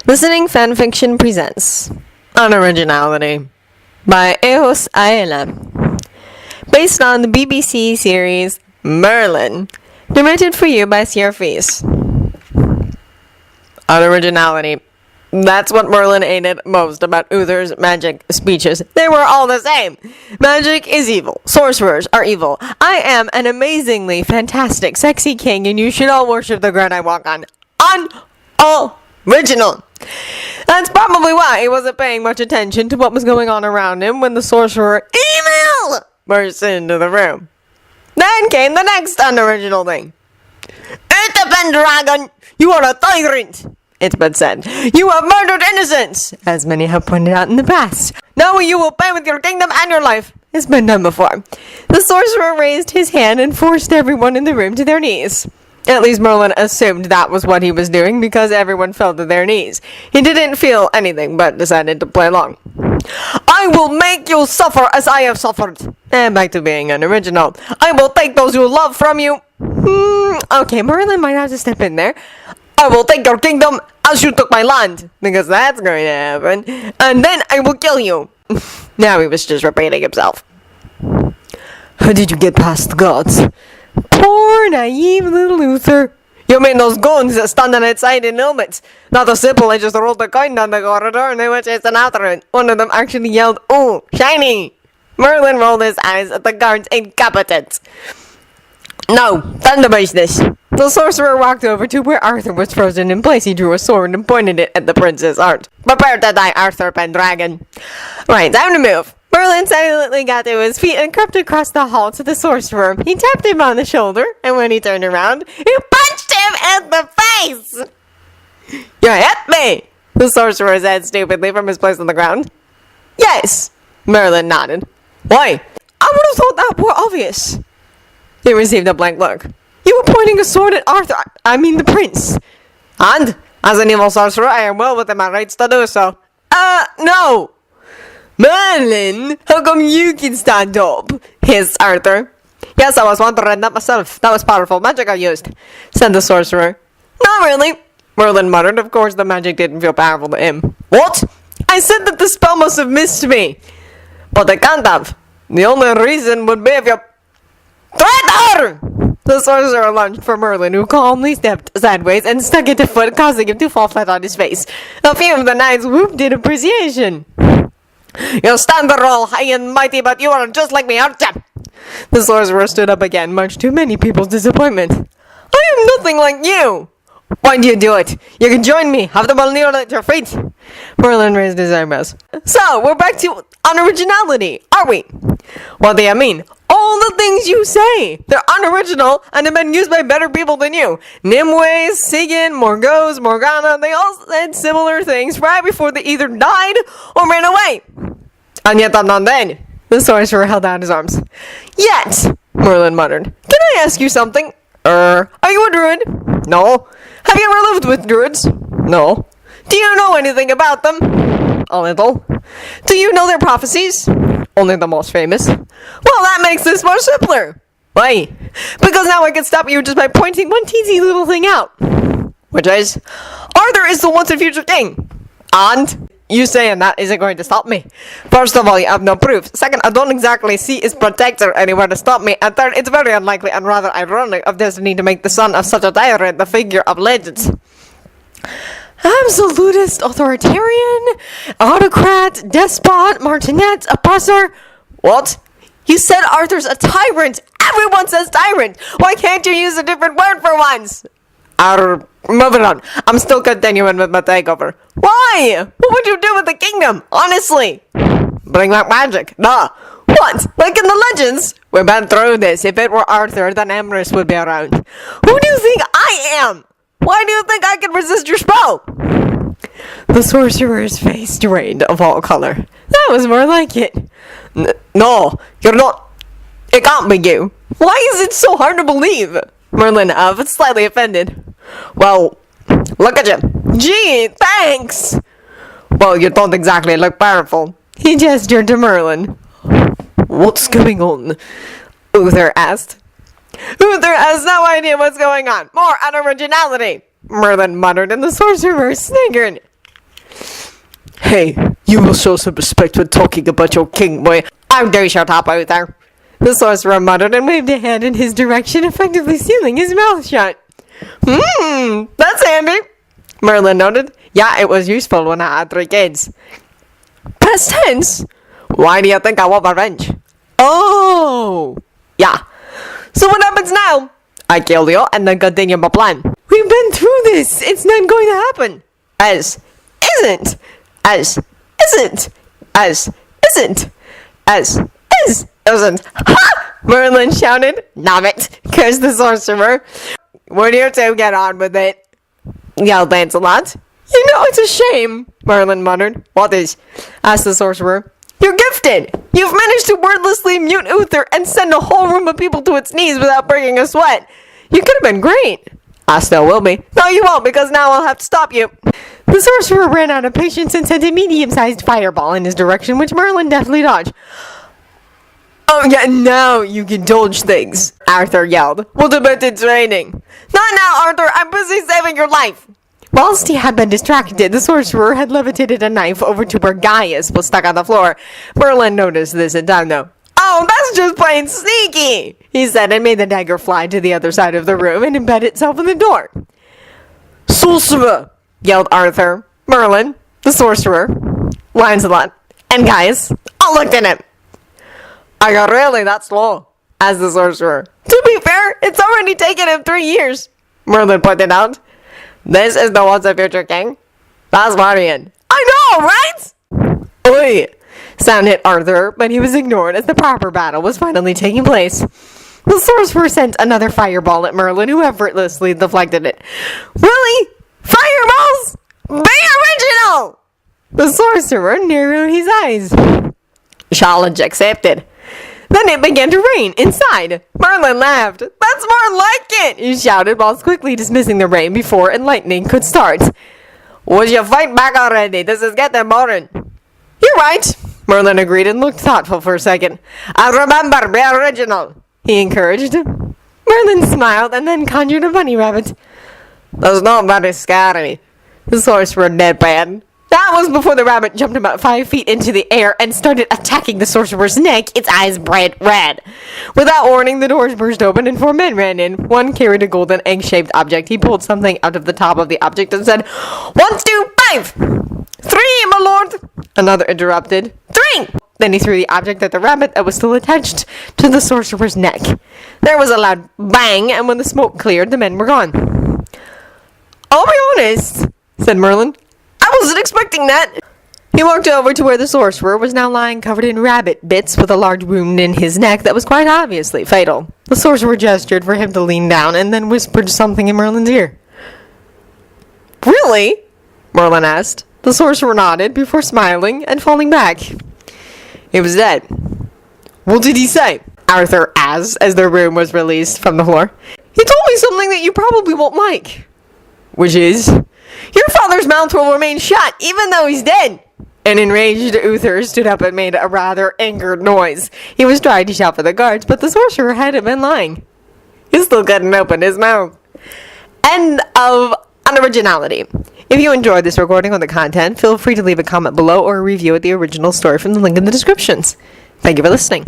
Listening Fanfiction presents Unoriginality by Eos Aela, based on the BBC series Merlin, narrated for you by Sierfees. Unoriginality. That's what Merlin hated most about Uther's magic speeches. They were all the same. Magic is evil. Sorcerers are evil. I am an amazingly fantastic, sexy king, and you should all worship the ground I walk on. Unoriginal. That's probably why he wasn't paying much attention to what was going on around him when the sorcerer evil burst into the room. Then came the next unoriginal thing. Uther dragon, you are a tyrant, it's been said. You have murdered innocents, as many have pointed out in the past. Now you will pay with your kingdom and your life. It's been done before. The sorcerer raised his hand and forced everyone in the room to their knees. At least Merlin assumed that was what he was doing because everyone fell to their knees. He didn't feel anything but decided to play along. I will make you suffer as I have suffered. And back to being unoriginal. I will take those you love from you. Okay, Merlin might have to step in there. I will take your kingdom as you took my land, because that's going to happen. And then I will kill you. Now he was just repeating himself. How did you get past the gods? Poor naive little Uther. You mean those goons that stand outside in helmets? Not as simple as just rolled a coin down the corridor and they were chasing after it. One of them actually yelled, "Ooh, shiny!" Merlin rolled his eyes at the guard's incompetence. No, time to base this. The sorcerer walked over to where Arthur was frozen in place. He drew a sword and pointed it at the prince's heart. Prepare to die, Arthur Pendragon. Right, time to move. Merlin silently got to his feet and crept across the hall to the sorcerer. He tapped him on the shoulder, and when he turned around, he punched him in the face! You hit me! The sorcerer said stupidly from his place on the ground. Yes, Merlin nodded. Why? I would have thought that were obvious. He received a blank look. You were pointing a sword at Arthur, the prince. And, as an evil sorcerer, I am well within my rights to do so. No! Merlin, how come you can stand up? Hissed Arthur. Yes, I was wondering that myself. That was powerful magic I used, said the sorcerer. Not really, Merlin muttered. Of course, the magic didn't feel powerful to him. What? I said that the spell must have missed me. But it can't have. The only reason would be if you... Traitor! The sorcerer lunged for Merlin, who calmly stepped sideways and stuck out a foot, causing him to fall flat on his face. A few of the knights whooped in appreciation. You stand there all high and mighty, but you are just like me, aren't you? The sorcerer stood up again, much to many people's disappointment. I am nothing like you! Why do you do it? You can join me. Have the ball kneel at your feet. Merlin raised his eyebrows. So, we're back to unoriginality, are we? What do you mean? All the things you say! They're unoriginal and have been used by better people than you. Nimue, Sigyn, Morgause, Morgana, they all said similar things right before they either died or ran away. And yet I'm not dead. The sorcerer held out his arms. Yet, Merlin muttered. Can I ask you something? Are you a druid? No. Have you ever lived with druids? No. Do you know anything about them? A little. Do you know their prophecies? Only the most famous. Well, that makes this more simpler. Why? Because now I can stop you just by pointing one teensy little thing out. Which is, Arthur is the once and future king. And you saying that isn't going to stop me. First of all, you have no proof. Second, I don't exactly see his protector anywhere to stop me. And third, it's very unlikely and rather ironic of destiny to make the son of such a tyrant the figure of legends. Absolutist, authoritarian, autocrat, despot, martinet, oppressor. What? You said Arthur's a tyrant. Everyone says tyrant. Why can't you use a different word for once? Moving on. I'm still continuing with my takeover. Why? What would you do with the kingdom? Honestly. Bring back magic. Duh. What? Like in the legends? We've been through this. If it were Arthur, then Emrys would be around. Who do you think I am? Why do you think I can resist your spell? The sorcerer's face drained of all color. That was more like it. No, you're not. It can't be you. Why is it so hard to believe? Merlin was slightly offended. Well, look at you. Gee, thanks. Well, you don't exactly look powerful. He gestured to Merlin. What's going on? Uther asked. Uther has no idea what's going on. More unoriginality, Merlin muttered, and the sorcerer sniggered. Hey, you will show some respect when talking about your king, boy. How dare you shut up, Uther? The sorcerer muttered and waved a hand in his direction, effectively sealing his mouth shut. That's handy, Merlin noted. Yeah, it was useful when I had 3 kids. Past tense? Why do you think I want revenge? Oh! Yeah. So what happens now? I kill you and then continue my plan. We've been through this. It's not going to happen. As isn't. As isn't. As isn't. As isn't. Ha! Merlin shouted. Damn it, cursed the sorcerer. Would you two get on with it? Yelled Lancelot. You know it's a shame, Merlin muttered. What is? Asked the sorcerer. You're gifted! You've managed to wordlessly mute Uther and send a whole room of people to its knees without breaking a sweat. You could have been great. I still will be. No, you won't, because now I'll have to stop you. The sorcerer ran out of patience and sent a medium-sized fireball in his direction, which Merlin deftly dodged. Oh, yeah, now you can dodge things, Arthur yelled. What about the training? Not now, Arthur. I'm busy saving your life. Whilst he had been distracted, the sorcerer had levitated a knife over to where Gaius was stuck on the floor. Merlin noticed this in time, though. Oh, that's just plain sneaky, he said, and made the dagger fly to the other side of the room and embed itself in the door. Sorcerer, yelled Arthur, Merlin, the sorcerer, Lancelot, and Gaius all looked at him. Are you really that slow? Asked the sorcerer. To be fair, it's already taken him 3 years, Merlin pointed out. This is the once a future king? That's worrying. I know, right? Oi! Sounded Arthur, but he was ignored as the proper battle was finally taking place. The sorcerer sent another fireball at Merlin, who effortlessly deflected it. Really? Fireballs? Be original! The sorcerer narrowed his eyes. Challenge accepted. Then it began to rain inside. Merlin laughed. That's more like it, he shouted whilst quickly dismissing the rain before enlightening could start. Would you fight back already? This is getting boring. You're right, Merlin agreed and looked thoughtful for a second. And remember, be original, he encouraged. Merlin smiled and then conjured a bunny rabbit. That's not very scary, the sorcerer deadpanned. That was before the rabbit jumped about 5 feet into the air and started attacking the sorcerer's neck, its eyes bright red. Without warning, the doors burst open and 4 men ran in. One carried a golden egg-shaped object. He pulled something out of the top of the object and said, 1, 2, 5! 3, my lord! Another interrupted. 3! Then he threw the object at the rabbit that was still attached to the sorcerer's neck. There was a loud bang, and when the smoke cleared, the men were gone. I'll be honest, said Merlin. I wasn't expecting that. He walked over to where the sorcerer was now lying covered in rabbit bits with a large wound in his neck that was quite obviously fatal. The sorcerer gestured for him to lean down and then whispered something in Merlin's ear. Really? Merlin asked. The sorcerer nodded before smiling and falling back. He was dead. What did he say? Arthur asked as the room was released from the floor. He told me something that you probably won't like. Which is? Your father's mouth will remain shut, even though he's dead. An enraged Uther stood up and made a rather angered noise. He was trying to shout for the guards, but the sorcerer hadn't been lying. He still couldn't open his mouth. End of Unoriginality. If you enjoyed this recording or the content, feel free to leave a comment below or a review at the original story from the link in the descriptions. Thank you for listening.